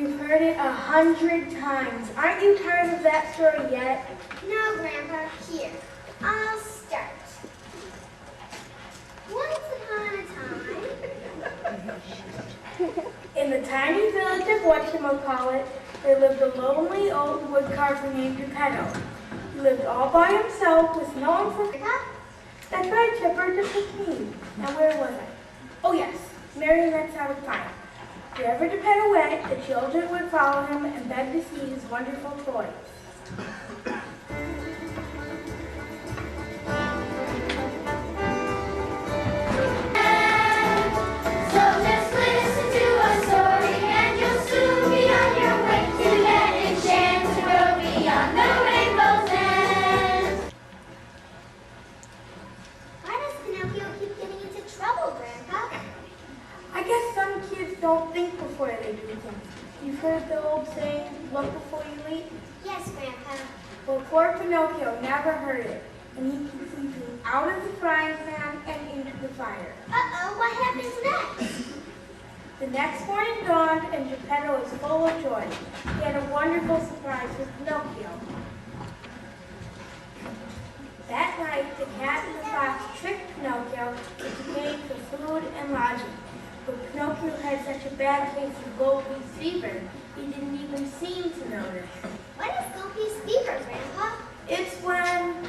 You've heard it 100 times. Aren't you tired of that story yet? No, Grandpa. Here, I'll start. Once upon a time, In the tiny village of whatchamacallit, there lived a lonely old woodcarver named Geppetto. He lived all by himself with no one for... Grandpa, That's right, Chipper, just with me. Now where was I? Oh yes, marionettes out of fire. Wherever Geppetto went, the children would follow him and beg to see his wonderful toys. so just listen to a story and you'll soon be on your way to get a chance to go beyond the rainbow's end. Why does Pinocchio keep getting into trouble, Grandpa? I guess some kids don't think before they do things. You've heard the old saying, look before you leap? Yes, Grandpa. Well, poor Pinocchio never heard it, and he keeps leaping out of the frying pan and into the fire. Uh-oh, what happens next? The next morning dawned, and Geppetto was full of joy. He had a wonderful surprise for Pinocchio. That night, the cat and the fox tricked Pinocchio into paying for food and lodging. But Pinocchio had such a bad case of gold piece fever, he didn't even seem to notice. What is gold-piece fever, Grandpa? It's when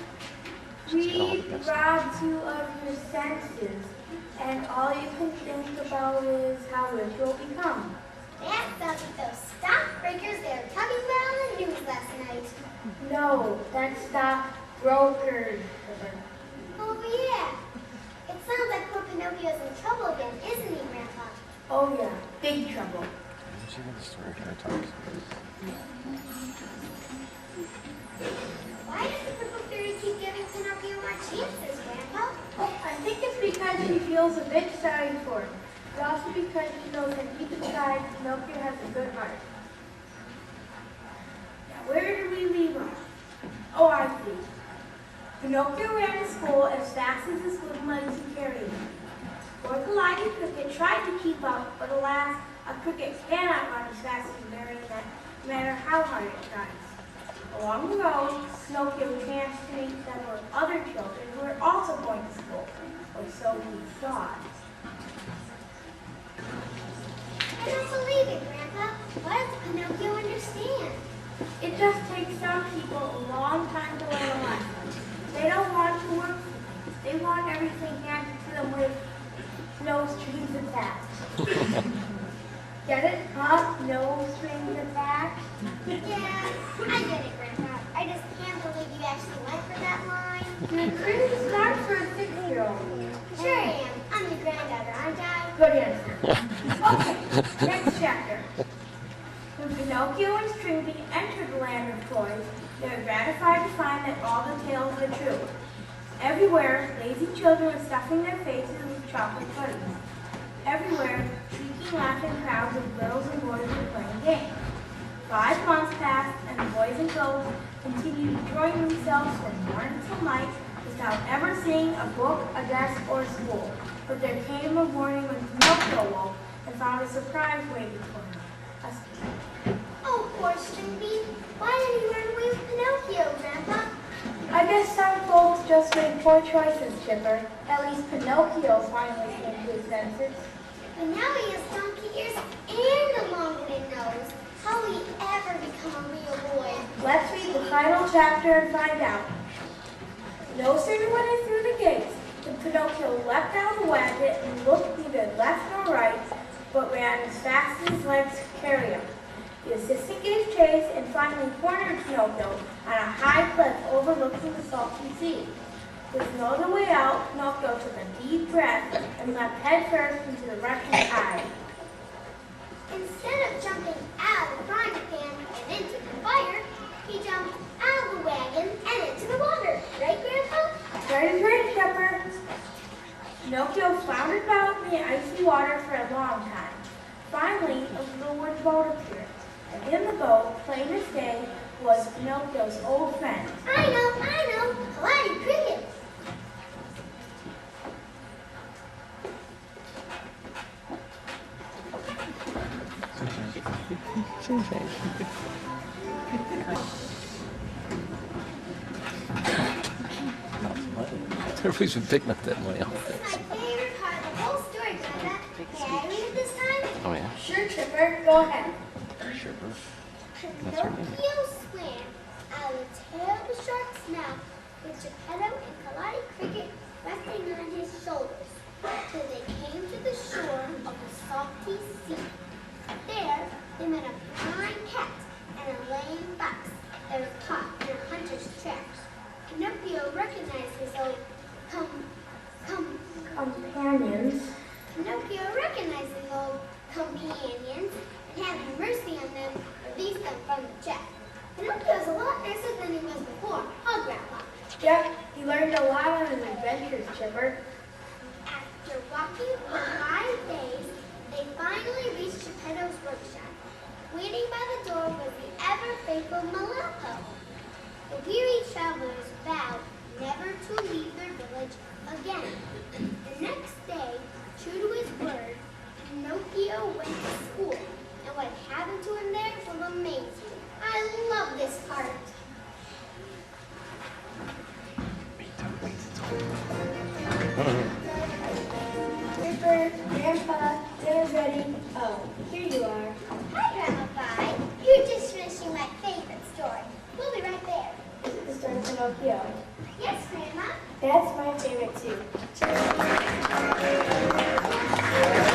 greed robs you of your senses, and all you can think about is how rich you'll become. That sounds like those stockbreakers they were talking about on the news last night. No, that's stockbrokers. Oh, yeah. It sounds like poor Pinocchio's in trouble again, isn't he, Grandpa? Oh yeah, big trouble. She got the story kind of talks. Why does the Purple Fairy keep giving Pinocchio more chances, Grandpa? Oh, I think it's because she feels a bit sorry for him, but also because she knows that deep inside, Pinocchio has a good heart. Now, where did we leave off? Oh, I see. Pinocchio ran to school as fast as his little legs could carry him. Poor Calliope Cricket tried to keep up, but alas, a cricket cannot run as fast as a marionette, no matter how hard it tries. Along the road, Pinocchio chanced to meet several other children who were also going to school, or so he thought. I don't believe it, Grandpa. What does Pinocchio understand? It just takes some people a long time to learn a lesson. They don't want to work for things. They want everything handed to them with no strings attached. Get it? Huh? No strings attached? Yeah, I get it, Grandpa. I just can't believe you actually went for that line. You're pretty smart for a 6-year-old. Sure I am. I'm the granddaughter, aren't I? Good answer. Okay, next chapter. When Pinocchio and Stringbean entered the land of toys, they were gratified to find that all the tales were true. Everywhere, lazy children were stuffing their faces with chocolate puddings. Everywhere, shrieking, laughing crowds of girls and boys were playing games. 5 months passed, and the boys and girls continued enjoying themselves from morning till night without ever seeing a book, a desk, or a school. But there came a morning when Pinocchio woke and found a surprise waiting for him. Oh, poor Stringbean. Why did he run away with Pinocchio, Grandpa? I guess some folks just made poor choices, Chipper. At least Pinocchio finally came to his senses. But now he has donkey ears and a long thin nose. How will he ever become a real boy? Let's read the final chapter and find out. No sooner went in through the gates than Pinocchio leapt out of the wagon and looked neither left nor right, but ran as fast as his legs could carry him. The assistant gave chase and finally cornered Pinocchio on a high cliff overlooking the salty sea. With no other way out, Pinocchio took a deep breath and leapt headfirst into the rushing tide. Instead of jumping out of the frying pan and into the fire, he jumped out of the wagon and into the water. Right, Grandpa? Right is right, Chipper. Pinocchio floundered about in the icy water for a long time. Finally, a little wooden boat appeared, and in the boat, plain as day, was Pinocchio's old friend. I know, Calliope Cricket. Everybody's been picking up that money off This is this. my favorite part of the whole story, Glenda. May I read it this time? Oh, yeah? Sure, Chipper, go ahead. Sure. That's her name. Pinocchio swam out of the tail of the shark's mouth with Geppetto and Kalani Cricket resting on his shoulders till they came to the shore of the salty sea. There, they met a blind cat and a lame fox that were caught in a hunter's trap. Pinocchio recognized his old Companions. Pinocchio recognized his old companions and having mercy on them, released them from the trap. Pinocchio's a lot nicer than he was before, huh, Grandpa? Yep, he learned a lot on his adventures, Chipper. After walking for 5 days, they finally reached Geppetto's workshop. Waiting by the door was the ever-faithful Malappo. The weary travelers vowed never to leave their village again. The next day, true to his word, Pinocchio went to school, and what happened to him there will amaze you. I love this part. Chipper, Grandpa, dinner's ready. Oh, here you are. Hi, Grandma Vi. You're just finishing my favorite story. We'll be right there. Is it the story of Pinocchio? Yes, Grandma. That's my favorite too. Cheers.